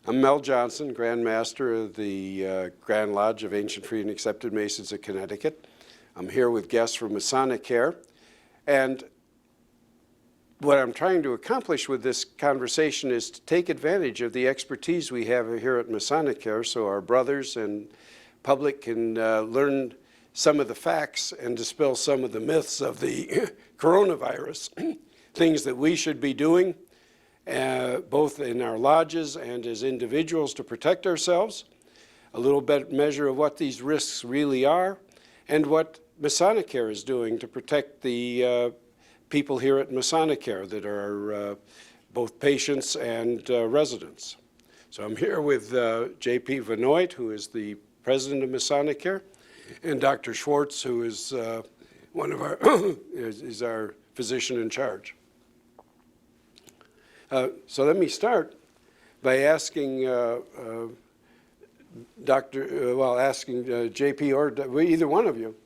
I'm Mel Johnson, Grand Master of the Grand Lodge of Ancient, Free, and Accepted Masons of Connecticut. I'm here with guests from Masonic Care. And what I'm trying to accomplish with this conversation is to take advantage of the expertise we have here at Masonic Care so our brothers and public can learn some of the facts and dispel some of the myths of the coronavirus, things that we should be doing both in our lodges and as individuals to protect ourselves, a little bit measure of what these risks really are, and what Masonic Care is doing to protect the people here at Masonic Care that are both patients and residents. So I'm here with J.P. Vanoit, who is the president of Masonic Care, and Dr. Schwartz, who is one of our is our physician in charge. So let me start by asking asking JP or either one of you,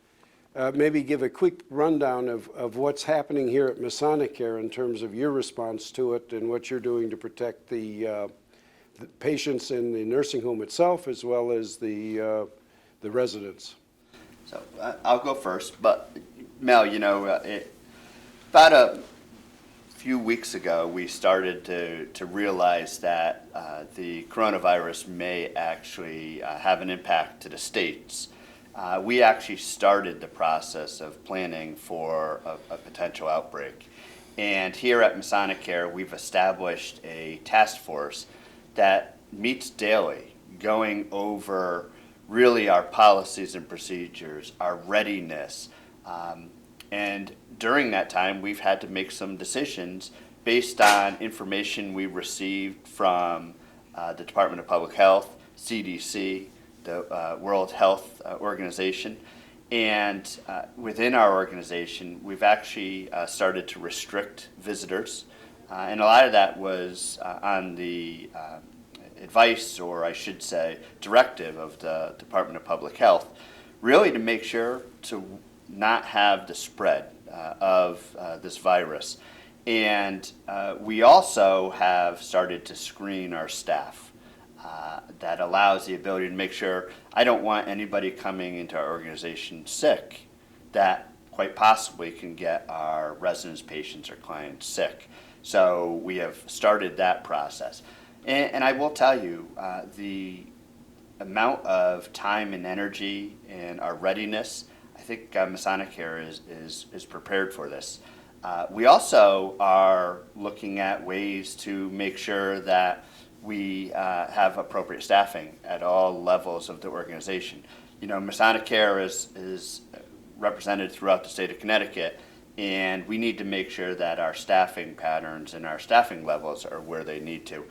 maybe give a quick rundown of what's happening here at Masonic Care in terms of your response to it and what you're doing to protect the patients in the nursing home itself as well as the residents. So I'll go first, but Mel, about a few weeks ago, we started to realize that the coronavirus may actually have an impact to the states. We actually started the process of planning for a potential outbreak. And here at Masonic Care, we've established a task force that meets daily, going over really our policies and procedures, our readiness, and during that time, we've had to make some decisions based on information we received from the Department of Public Health, CDC, the World Health Organization. And within our organization, we've actually started to restrict visitors. And a lot of that was on the advice, or I should say, directive of the Department of Public Health, really to make sure to not have the spread of this virus. And we also have started to screen our staff. That allows the ability to make sure I don't want anybody coming into our organization sick that quite possibly can get our residents, patients, or clients sick. So we have started that process. And I will tell you, the amount of time and energy and our readiness, I think Masonic Care is prepared for this. We also are looking at ways to make sure that we have appropriate staffing at all levels of the organization. Masonic Care is represented throughout the state of Connecticut, and we need to make sure that our staffing patterns and our staffing levels are where they need to.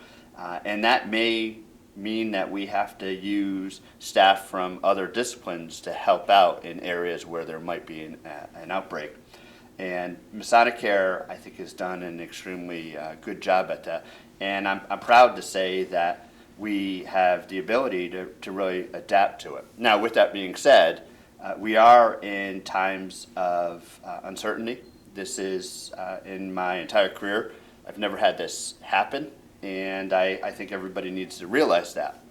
And that may mean that we have to use staff from other disciplines to help out in areas where there might be an outbreak. And Masonic Care, I think, has done an extremely good job at that. And I'm proud to say that we have the ability to really adapt to it. Now, with that being said, we are in times of uncertainty. This is, in my entire career, I've never had this happen. And I think everybody needs to realize that.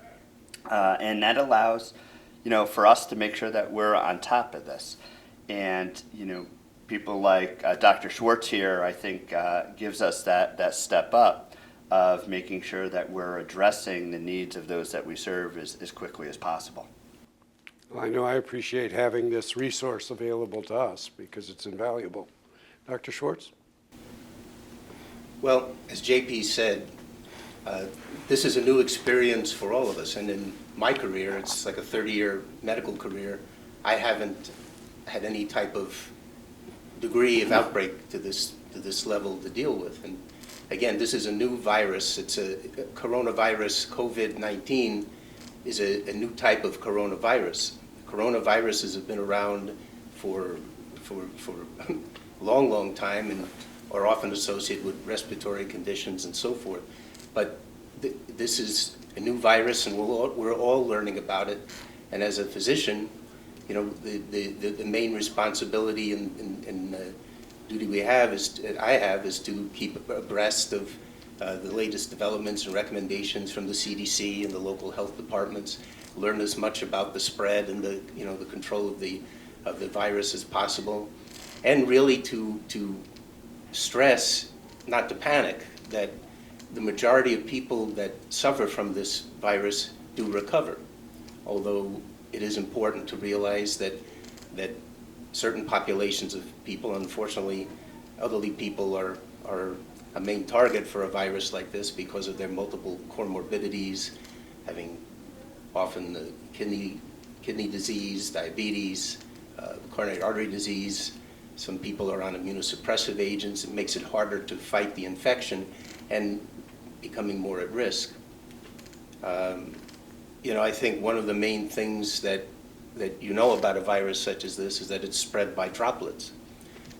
And that allows, for us to make sure that we're on top of this. And, people like Dr. Schwartz here, I think, gives us that step up of making sure that we're addressing the needs of those that we serve as quickly as possible. Well, I know I appreciate having this resource available to us because it's invaluable. Dr. Schwartz? Well, as JP said, this is a new experience for all of us, and in my career, it's like a 30-year medical career. I haven't had any type of degree of outbreak to this level to deal with. And again, this is a new virus. It's a coronavirus. COVID-19 is a new type of coronavirus. Coronaviruses have been around for a long time and are often associated with respiratory conditions and so forth. But this is a new virus, and we're all learning about it. And as a physician, the main responsibility and duty I have is to keep abreast of the latest developments and recommendations from the CDC and the local health departments, learn as much about the spread and the, the control of the virus as possible, and really to stress, not to panic, that the majority of people that suffer from this virus do recover. Although it is important to realize that certain populations of people, unfortunately, elderly people are a main target for a virus like this because of their multiple comorbidities, having often the kidney disease, diabetes, coronary artery disease. Some people are on immunosuppressive agents. It makes it harder to fight the infection and becoming more at risk. I think one of the main things that about a virus such as this is that it's spread by droplets.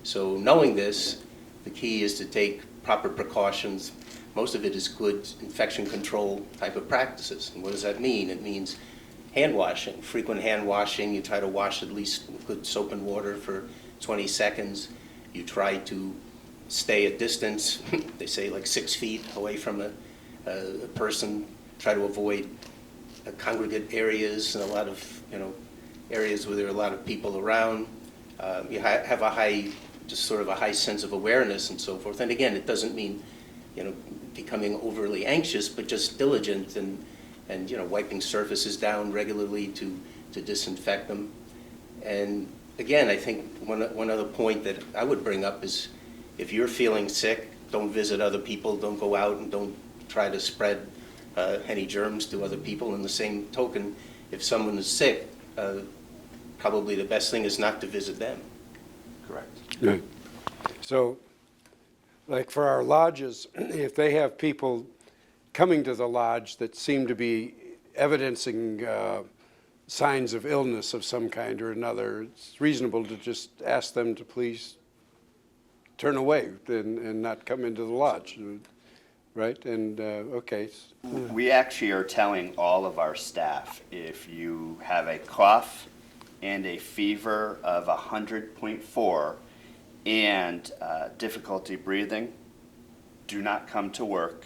So knowing this, the key is to take proper precautions. Most of it is good infection control type of practices. And what does that mean? It means hand washing, frequent hand washing. You try to wash at least with good soap and water for 20 seconds. You try to stay a distance, they say like 6 feet away from a person. Try to avoid congregate areas and a lot of, areas where there are a lot of people around. You have a high sense of awareness and so forth. And again, it doesn't mean, becoming overly anxious, but just diligent and wiping surfaces down regularly to disinfect them. And again, I think one other point that I would bring up is if you're feeling sick, don't visit other people, don't go out, and don't try to spread any germs to other people. In the same token, if someone is sick, probably the best thing is not to visit them. Correct. Right. So, like for our lodges, if they have people coming to the lodge that seem to be evidencing signs of illness of some kind or another, it's reasonable to just ask them to please turn away and not come into the lodge, right? And, okay. We actually are telling all of our staff, if you have a cough and a fever of 100.4 and difficulty breathing, do not come to work.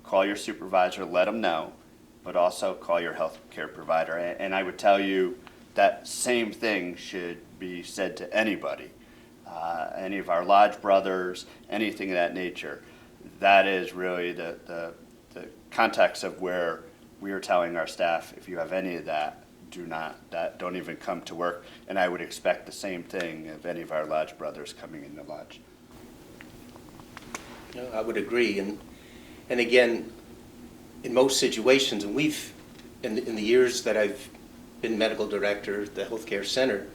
Call your supervisor, let them know, but also call your health care provider. And I would tell you that same thing should be said to anybody, any of our lodge brothers, anything of that nature. That is really the context of where we are telling our staff, if you have any of that, don't even come to work. And I would expect the same thing of any of our lodge brothers coming in the lodge. I would agree. And again, in most situations, and we've, in the years that I've been medical director at the healthcare center,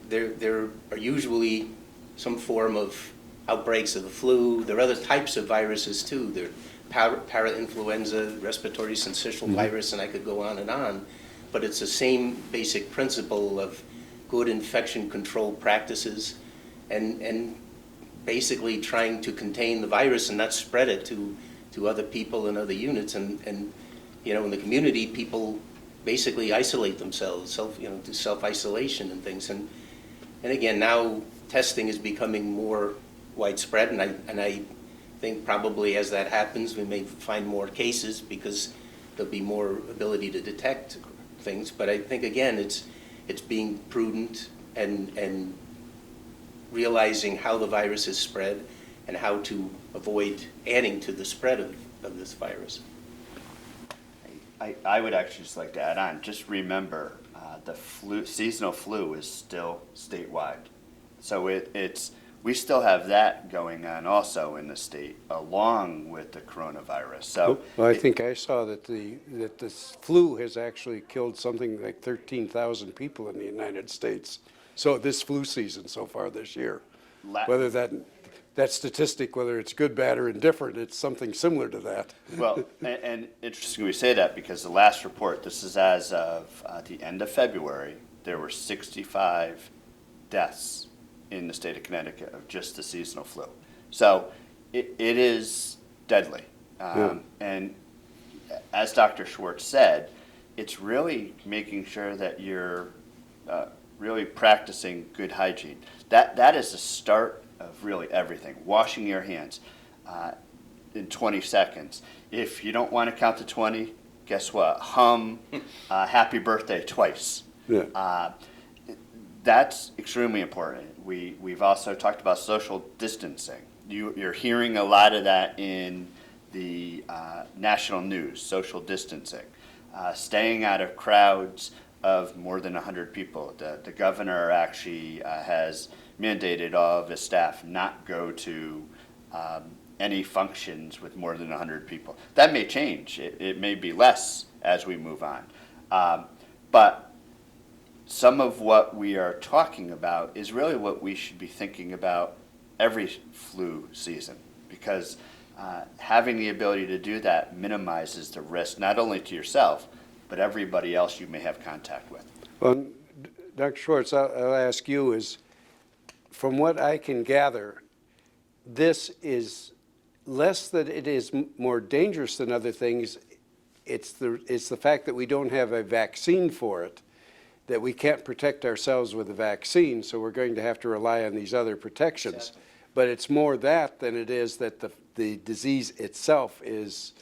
there are usually some form of outbreaks of the flu. There are other types of viruses too. There are para-influenza, respiratory syncytial virus, and I could go on and on. But it's the same basic principle of good infection control practices and basically trying to contain the virus and not spread it to other people and other units. And in the community, people basically isolate themselves, do self-isolation and things. And again, now testing is becoming more widespread, and I think probably as that happens, we may find more cases because there'll be more ability to detect things. But I think again, it's being prudent and realizing how the virus is spread and how to avoid adding to the spread of this virus. I would actually just like to add on, just remember the seasonal flu is still statewide. So we still have that going on also in the state, along with the coronavirus. So well, I think I saw that the flu has actually killed something like 13,000 people in the United States. So this flu season so far this year, whether that statistic, whether it's good, bad, or indifferent, it's something similar to that. Well, and interesting we say that because the last report, this is as of the end of February, there were 65 deaths in the state of Connecticut of just the seasonal flu. So it is deadly. And as Dr. Schwartz said, it's really making sure that you're really practicing good hygiene. That is the start of really everything. Washing your hands. in 20 seconds. If you don't want to count to 20, guess what? Hum happy birthday twice. Yeah. That's extremely important. We've also talked about social distancing. You're hearing a lot of that in the national news, social distancing. Staying out of crowds of more than 100 people. The governor actually has mandated all of his staff not go to any functions with more than 100 people. That may change. It may be less as we move on. But some of what we are talking about is really what we should be thinking about every flu season, because having the ability to do that minimizes the risk not only to yourself, but everybody else you may have contact with. Well, Dr. Schwartz, I'll ask you is, from what I can gather, this is less that it is more dangerous than other things. It's the fact that we don't have a vaccine for it, that we can't protect ourselves with a vaccine, so we're going to have to rely on these other protections. Exactly. But it's more that than it is that the disease itself is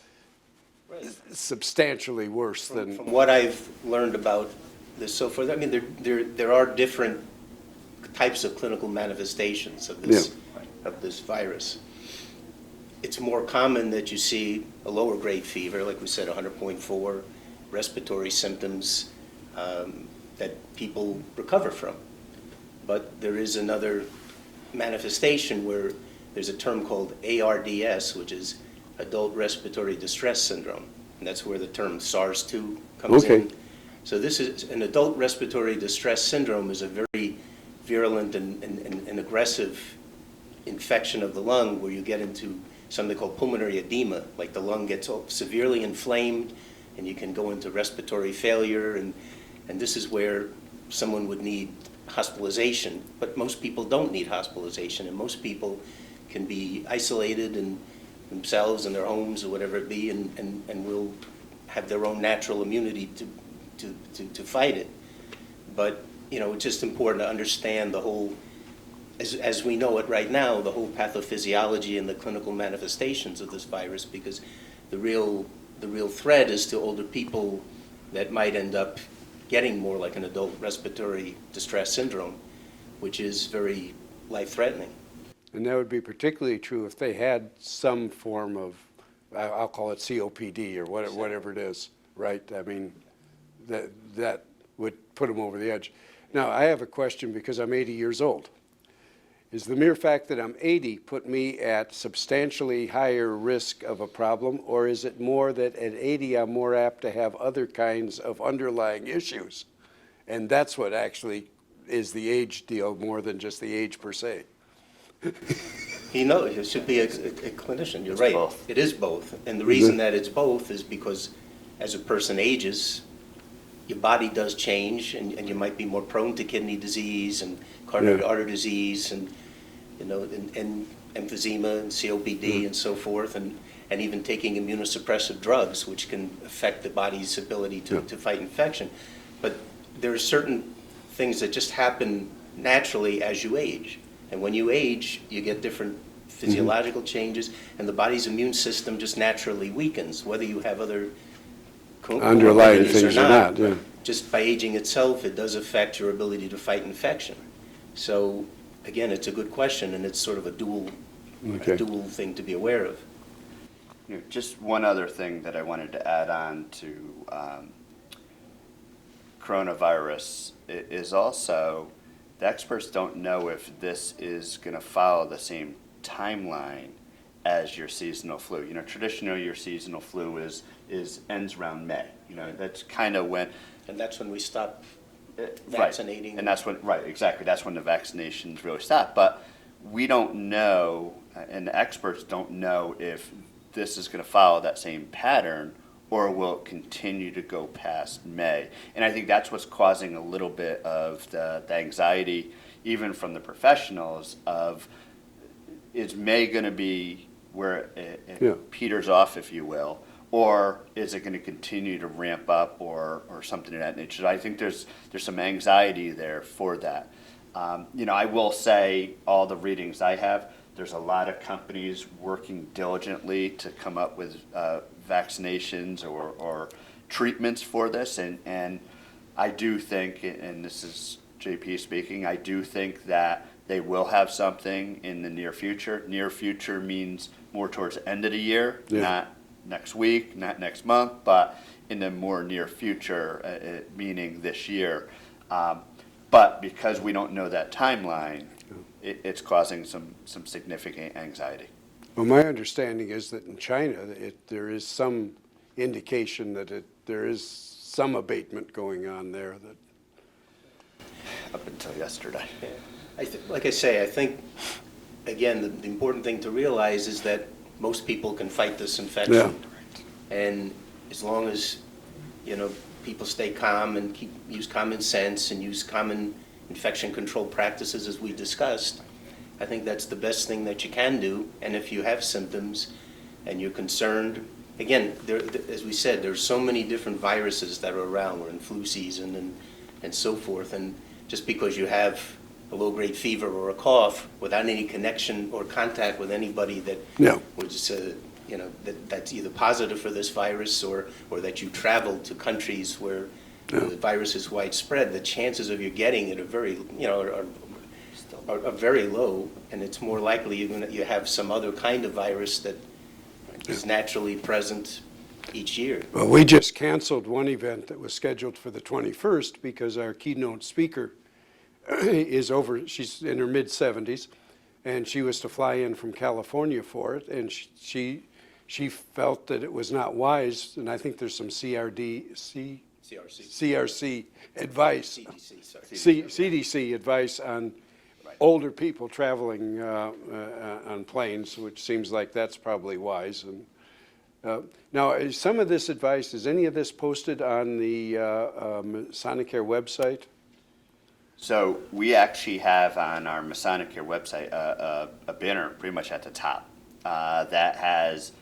substantially worse than. From what I've learned about this so far, I mean, there are different types of clinical manifestations of this virus. It's more common that you see a lower grade fever, like we said, 100.4, respiratory symptoms that people recover from. But there is another manifestation where there's a term called ARDS, which is adult respiratory distress syndrome. And that's where the term SARS-2 comes in. So this is an adult respiratory distress syndrome is a very virulent and aggressive infection of the lung where you get into something called pulmonary edema, like the lung gets severely inflamed and you can go into respiratory failure, and this is where someone would need hospitalization, but most people don't need hospitalization, and most people can be isolated in themselves in their homes or whatever it be, and will have their own natural immunity to fight it. But it's just important to understand the whole, as we know it right now, the whole pathophysiology and the clinical manifestations of this virus, because the real threat is to older people that might end up getting more like an adult respiratory distress syndrome, which is very life-threatening. And that would be particularly true if they had some form of, I'll call it COPD or whatever it is, right? I mean, that would put them over the edge. Now, I have a question because I'm 80 years old. Is the mere fact that I'm 80 put me at substantially higher risk of a problem, or is it more that at 80 I'm more apt to have other kinds of underlying issues? And that's what actually is the age deal more than just the age per se. He knows, it should be a clinician, you're It's right. both. It is both, and the reason that it's both is because as a person ages, your body does change, and you might be more prone to kidney disease and coronary artery disease, and and emphysema and COPD and so forth, and even taking immunosuppressive drugs, which can affect the body's ability to fight infection. But there are certain things that just happen naturally as you age. And when you age, you get different physiological changes, and the body's immune system just naturally weakens, whether you have other Underlying comorbidities things or not, yeah. Just by aging itself, it does affect your ability to fight infection. So, again, it's a good question, and it's sort of a dual thing to be aware of. Just one other thing that I wanted to add on to coronavirus is also the experts don't know if this is going to follow the same timeline as your seasonal flu. Traditionally your seasonal flu ends around May. That's kind of when. And that's when we stop vaccinating. Right. And that's when, exactly. That's when the vaccinations really stop. But we don't know, and the experts don't know if this is going to follow that same pattern or will it continue to go past May. And I think that's what's causing a little bit of the anxiety, even from the professionals, of is May going to be where it peters off, if you will, or is it going to continue to ramp up or something of that nature? I think there's some anxiety there for that. I will say all the readings I have, There's a lot of companies working diligently to come up with vaccinations or treatments for this, and I do think, and this is JP speaking, I do think that they will have something in the near future. Near future means more towards the end of the year, not next week, not next month, but in the more near future, meaning this year. But because we don't know that timeline, it's causing some significant anxiety. Well, my understanding is that in China, there is some indication that there is some abatement going on there. That Up until yesterday. Yeah. Like I say, I think, again, the important thing to realize is that most people can fight this infection. Yeah. And as long as, people stay calm and use common sense and use common infection control practices as we discussed, I think that's the best thing that you can do. And if you have symptoms and you're concerned, again, as we said, there's so many different viruses that are around. We're in flu season and so forth. And just because you have a low-grade fever or a cough without any connection or contact with anybody that was, that's either positive for this virus or that you travel to countries where the virus is widespread, the chances of you getting it are very, are very low, and it's more likely you have some other kind of virus that is naturally present each year. Well, we just canceled one event that was scheduled for the 21st because our keynote speaker is over. She's in her mid-70s, and she was to fly in from California for it, and she felt that it was not wise, and I think there's some CRC advice, CDC advice on older people traveling on planes, which seems like that's probably wise. And now, is some of this advice, is any of this posted on the Masonic Care website? So we actually have on our Masonic Care website a banner pretty much at the top that has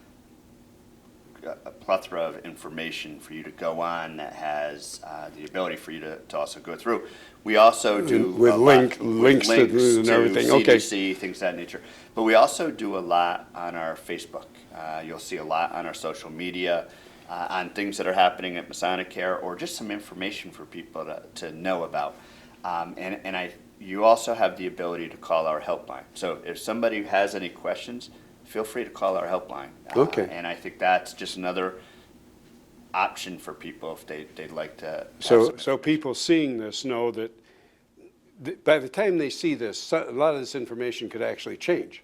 a plethora of information for you to go on, that has the ability for you to also go through. We also do with links to everything. CDC, things of that nature. But we also do a lot on our Facebook. You'll see a lot on our social media on things that are happening at Masonic Care, or just some information for people to know about. You also have the ability to call our helpline. So if somebody has any questions, feel free to call our helpline. Okay. And I think that's just another option for people if they'd like to. So people seeing this know that by the time they see this, a lot of this information could actually change.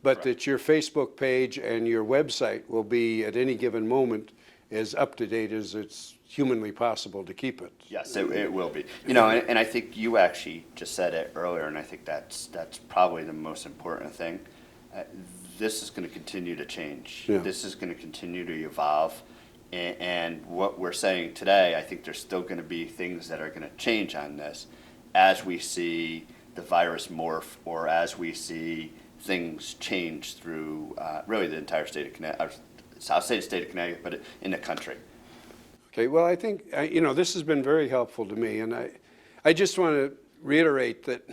But that your Facebook page and your website will be at any given moment as up to date as it's humanly possible to keep it. Yes, it will be. And I think you actually just said it earlier, and I think that's probably the most important thing. This is going to continue to change. Yeah. This is going to continue to evolve. And what we're saying today, I think there's still going to be things that are going to change on this as we see the virus morph, or as we see things change through really the entire state of Connecticut, South state of Connecticut, but in the country. Okay, well, I think, this has been very helpful to me, and I just want to reiterate that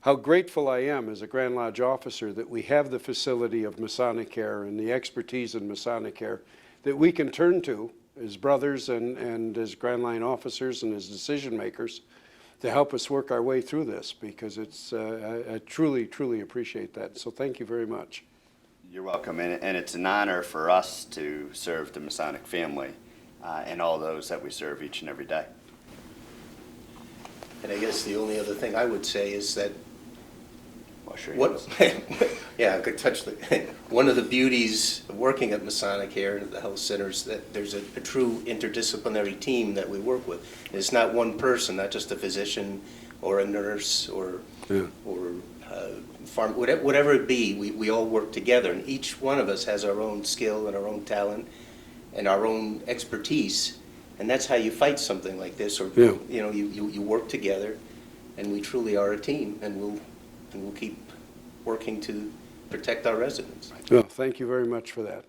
how grateful I am as a Grand Lodge officer that we have the facility of Masonic Care and the expertise in Masonic Care that we can turn to as brothers and as Grand Line officers and as decision makers to help us work our way through this, because it's I truly, truly appreciate that. So thank you very much. You're welcome, and it's an honor for us to serve the Masonic family and all those that we serve each and every day. And I guess the only other thing I would say is that yeah, I could touch one of the beauties of working at Masonic Care and the health centers, that there's a true interdisciplinary team that we work with. And it's not one person, not just a physician or a nurse or whatever it be. We all work together, and each one of us has our own skill and our own talent and our own expertise, and that's how you fight something like this. Or you work together, and we truly are a team, and we'll keep working to protect our residents. Well, thank you very much for that.